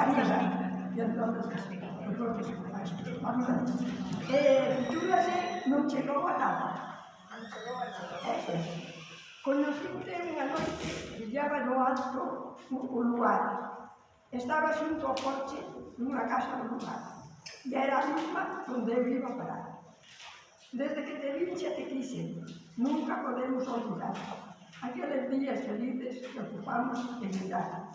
misa. E entonces, Fitúrase non chegou a nada. Conocinte unha noite, brillaba no alto o luar. Estaba xunto ao porche nunha casa do lugar. E era a misma onde eu iba a parar. Desde que te vinche te quise, nunca podemos olvidar aqueles días felices que ocupamos en mirar.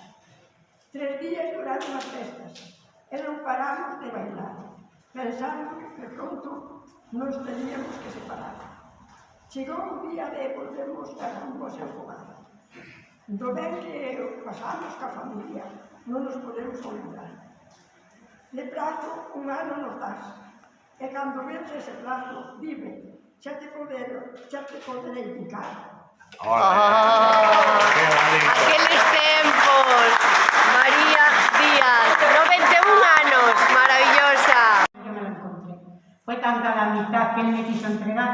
3 días duraron as festas e non paramos de bailar, pensando que pronto nos teníamos que separar. Chegou o día de volvermos cada un ao seu fogar. Do ben que pasamos ca familia, non nos podemos olvidar. De prazo, un ano nos das, e cando vence ese plazo, dime, xa te poderei indicar. Aqueles tempos, María Díaz, 91 anos, maravillosa. Yo me lo encontré. Fue tanta la amistad que él me quiso entregar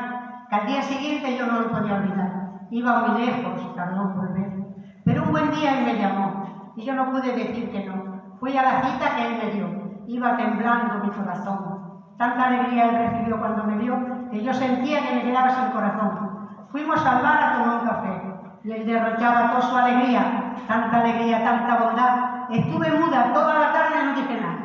que al día siguiente yo no lo podía olvidar. Iba muy lejos, tardó en volver. Pero un buen día él me llamó y yo no pude decir que no. Fui a la cita que él me dio. Iba temblando mi corazón. Tanta alegría él recibió cuando me vio que yo sentía que me quedaba sin corazón. Fuimos al bar a tomar un café y él derrochaba toda su alegría, tanta bondad. Estuve muda toda la tarde y no dije nada.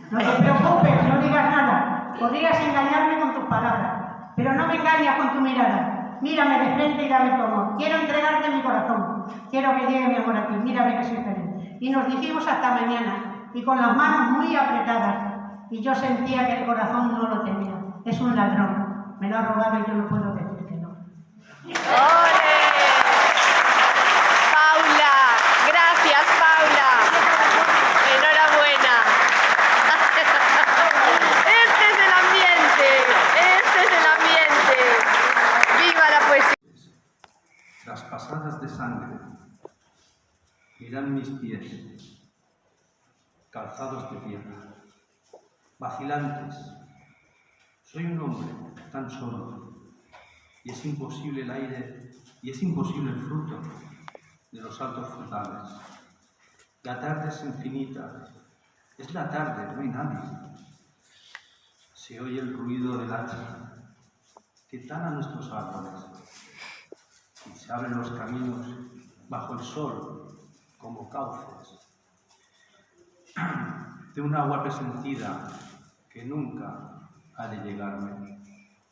No te preocupes, no digas nada. Podrías engañarme con tus palabras, pero no me engañas con tu mirada. Mírame de frente y dame tu amor. Quiero entregarte mi corazón. Quiero que llegue mi amor a ti. Mírame que soy feliz. Y nos dijimos hasta mañana, y con las manos muy apretadas. Y yo sentía que el corazón no lo tenía. Es un ladrón. Me lo ha robado y yo no puedo decir que no. ¡Ole! Paula, gracias Paula. Enhorabuena. Este es el ambiente. ¡Viva la poesía! Traspasadas de sangre, mirad mis pies, calzados de tierra, vacilantes. Soy un hombre tan solo, y es imposible el aire, y es imposible el fruto de los altos frutales. La tarde es infinita, es la tarde, no hay nadie. Se oye el ruido del hacha que tala nuestros árboles, y se abren los caminos bajo el sol como cauces de un agua presentida que nunca ha de llegarme.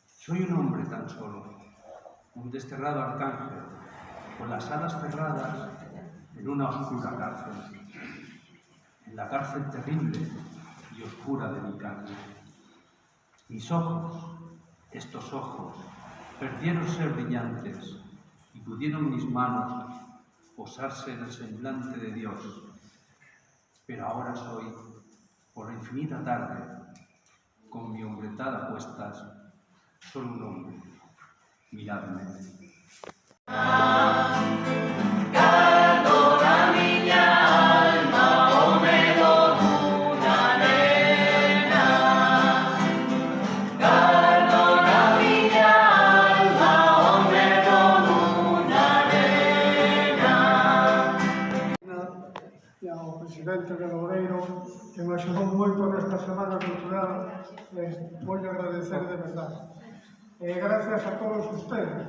Soy un hombre tan solo, un desterrado arcángel, con las alas cerradas en una oscura cárcel, en la cárcel terrible y oscura de mi carne. Mis ojos, estos ojos, perdieron ser brillantes y pudieron mis manos posarse en el semblante de Dios. Pero ahora soy, por la infinita tarde, con mi hombretada a cuestas, solo un hombre. Miradme. Presidente de Loureiro, que me axudou moito nesta Semana Cultural, vou agradecer de verdade. Gracias a todos ustedes.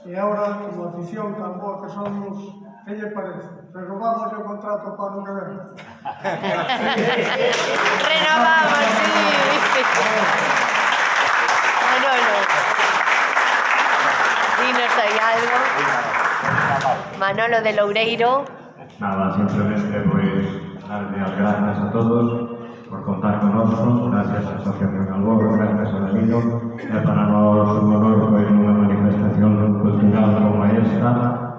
E agora, como afición tan boa que somos, que lle parece? Renovamos o contrato para un evento. Renovamos, sí. Manolo, dinos ahí algo. Manolo de Loureiro. Nada, simplemente pues darle las gracias a todos por contar con nosotros, gracias a Asociación Albor, gracias a Danilo, para nosotros un honor foi unha manifestación cultural como esta,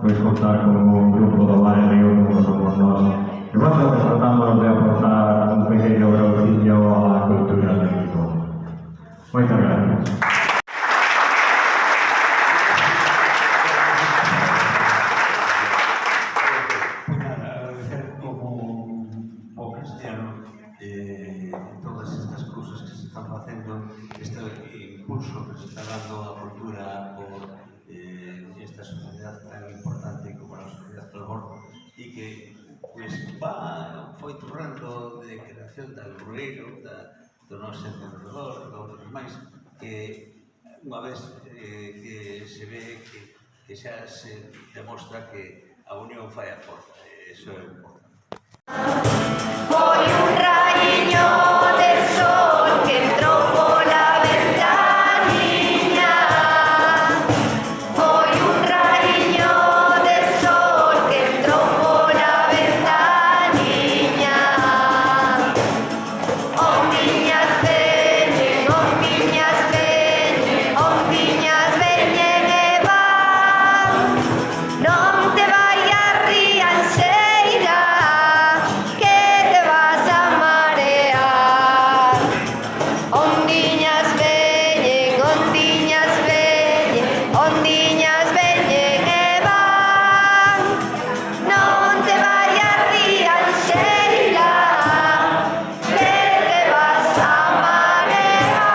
pois contar con un grupo do barrio como somos nós. E bueno, tratamos de aportar un pequeno graucillo á cultura de Vigo. Moitas gracias. Impulso que se está dando a cultura por esta sociedad tan importante como la sociedad Albor y que de creación da Loureiro, do noso entrenador, do outros máis, que unha vez que se ve que xa se demostra que a unión fai a forza, eso é importante. Hoy un rayo de sol que entró por la ventanilla. Hoy un rayo de sol que entró por la ventanilla. Oh, niñas, veñen, oh, niñas, veñen, oh, niñas, veñen e van. Non te vayas rianxeira, que te vas a marear. Ondiñas veñen, ondiñas veñen, ondiñas veñen e van. Non te vayas rianxeira, que te vas a marear.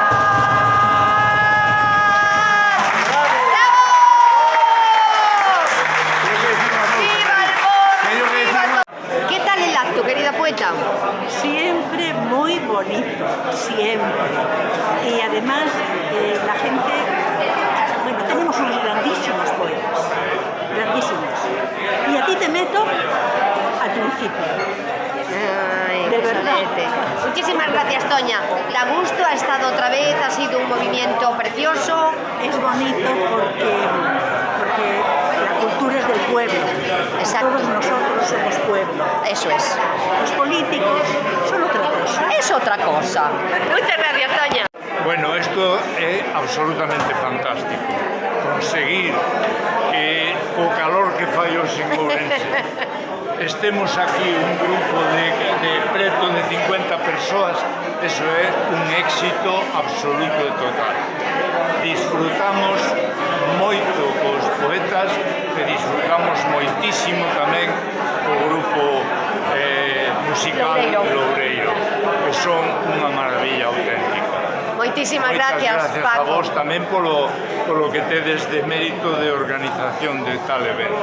¿Qué tal el acto, querida poeta? Siempre muy bonito, siempre. Y además la gente, bueno, tenemos unos grandísimos poetas, grandísimos. Y a ti te meto al principio. Ay, De verdad. excelente. Muchísimas gracias, Toña. Da gusto, ha estado otra vez, ha sido un movimiento precioso. Es bonito porque la cultura es del pueblo. Exacto. Todos nosotros somos pueblo. Eso es. Los políticos son otra cosa. Es otra cosa. Muchas gracias, Toña. Bueno, esto é absolutamente fantástico. Conseguir que co calor que fai hoxe en Ourense estemos aquí un grupo de preto de 50 persoas, eso é un éxito absoluto e total. Disfrutamos moito cos poetas e disfrutamos moitísimo tamén co grupo musical Loureiro, que son unha maravilla auténtica. Moitísimas Moitas gracias, gracias a Paco. vos tamén polo que tedes de mérito de organización de tal evento.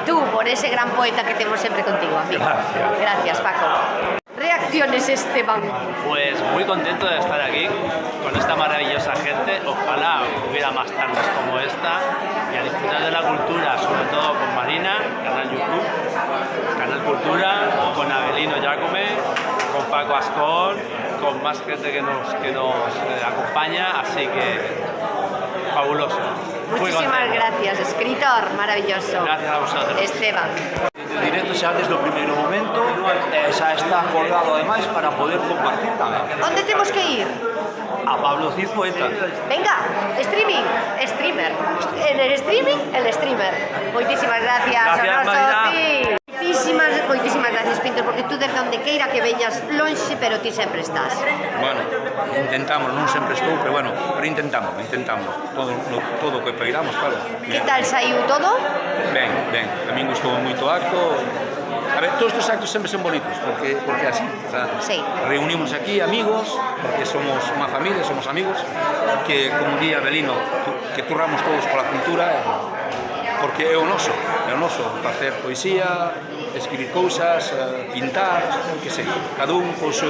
Tú, por ese gran poeta que tenemos siempre contigo, amigo. Gracias. Gracias, Paco. Reacciones, Esteban. Pues muy contento de estar aquí con esta maravillosa gente. Ojalá hubiera más tardes como esta y a disfrutar de la cultura, sobre todo con Marina, canal YouTube, Canal Cultura, con Abelino Jacome, con Paco Ascón, con más gente que nos acompaña, así que fabuloso. Muy Muchísimas contento. gracias, escritor maravilloso. Gracias a vosotros. Esteban. O directo xa desde o primeiro momento xa está acordado ademais para poder compartir tamén. ¿Dónde tenemos que ir? A Pablo Cid Poeta. Venga, streaming, streamer. En el streaming, el streamer. Muchísimas gracias. Gracias, Abrazo, Marina. sí. Moitísimas gracias, Pintor, porque tú desde onde queira que veñas lonxe, pero ti sempre estás. Bueno, intentamos, non sempre estou, pero bueno, pero intentamos todo o que peiramos, claro. Que tal saiu todo? Ben, a min gustou moito o acto. A ver, todos estes actos sempre son bonitos, porque é así, o sea, Sí. reunimos aquí amigos, porque somos unha familia, somos amigos, que, como día Belino, que turramos todos pola cultura, porque é o noso facer poesía, escribir cousas, pintar, que sei, cada un co seu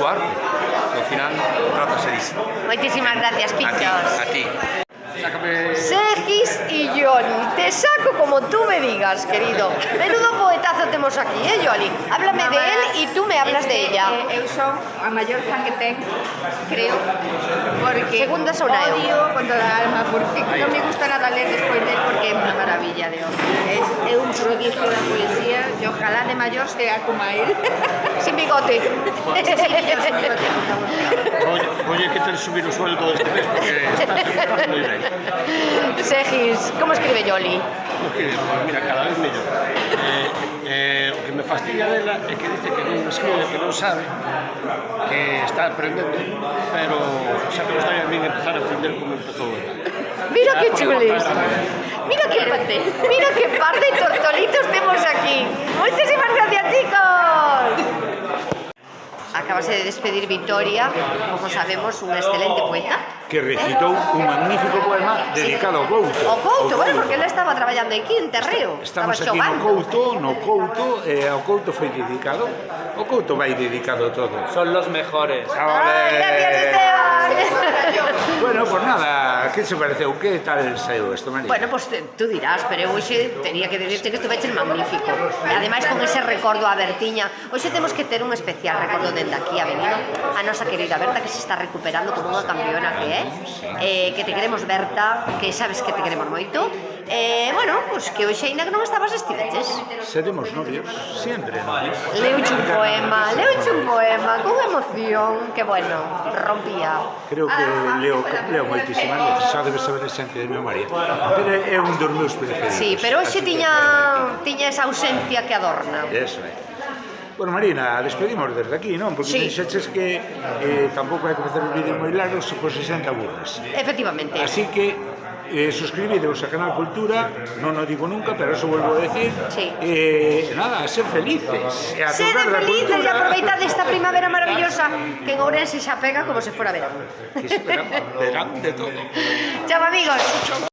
arte, que ao final trátase disso. Moitísimas gracias, Pintor. A ti. Sácame... Segis y Yoli, te saco como tú me digas, querido. Menudo poetazo tenemos aquí, Yoli? Háblame de él y tú me hablas de ella. Eu son a maior fan que ten, creo, porque Segunda son eu. odio con toda a alma, porque non me gusta nada ler despois del, porque é unha maravilla de hombre. É un prodigio da poesía e ojalá de maior sea como a él. Sin bigote. Oye, que te subir o sueldo este mes, porque estás moi ben. Segis, ¿cómo escribe Yoli? Pues mira, cada vez mellor. O que me fastidia dela é que dice que non escribe, que non sabe, que está aprendendo, pero xa me gustaría a mí empezar a aprender como empezou ela. Mira qué chulis. Mira qué par de tortolitos tenemos aquí. Muchísimas gracias, chicos. acabase de despedir Vitoria, como sabemos, unha excelente poeta. Que recitou un magnífico poema dedicado ao Couto. O Couto, bueno, porque ele estaba traballando aquí en Terreo, estaba Estamos aquí no xogando. Couto, e ao Couto foi dedicado. O Couto vai dedicado todo. Son los mejores. Ay, gracias, Esteban. Bueno, pues nada, que se pareceu? Que tal saiu isto, María? Bueno, pues tú dirás, pero eu hoxe tenía que decirte que estuveches magnífico. E ademais con ese recordo a Bertiña. Hoxe temos que ter un especial recordo dende aquí a Benino, a nosa querida Berta, que se está recuperando como unha campeona que é. Que te queremos, Berta, que sabes que te queremos moito. Bueno, pues que hoxe ainda que non estabas estiveches. Seremos novios, sempre novios. Leuche un poema, con emoción, que bueno, rompía. Creo que leo moitísimas veces, xa debe saber a xente de meu María. Pero é un dos meus preferidos. Sí, pero hoxe Así que- tiña esa ausencia que adorna. Eso é. Bueno, Marina, despedimos desde aquí, non? Porque Sí. dixeches que tampouco hai que facer os vídeos moi largos, pois se xente aburres. Efectivamente. Así que suscribideos a Canal Cultura, non o digo nunca, pero eso vuelvo a decir. Sí. Nada, a ser felices. E a Sede tocar da felices e cultura. aproveitad esta primavera maravillosa que en Ourense xa pega como se fora verán. Que esperan, verán de todo. Chao, amigos.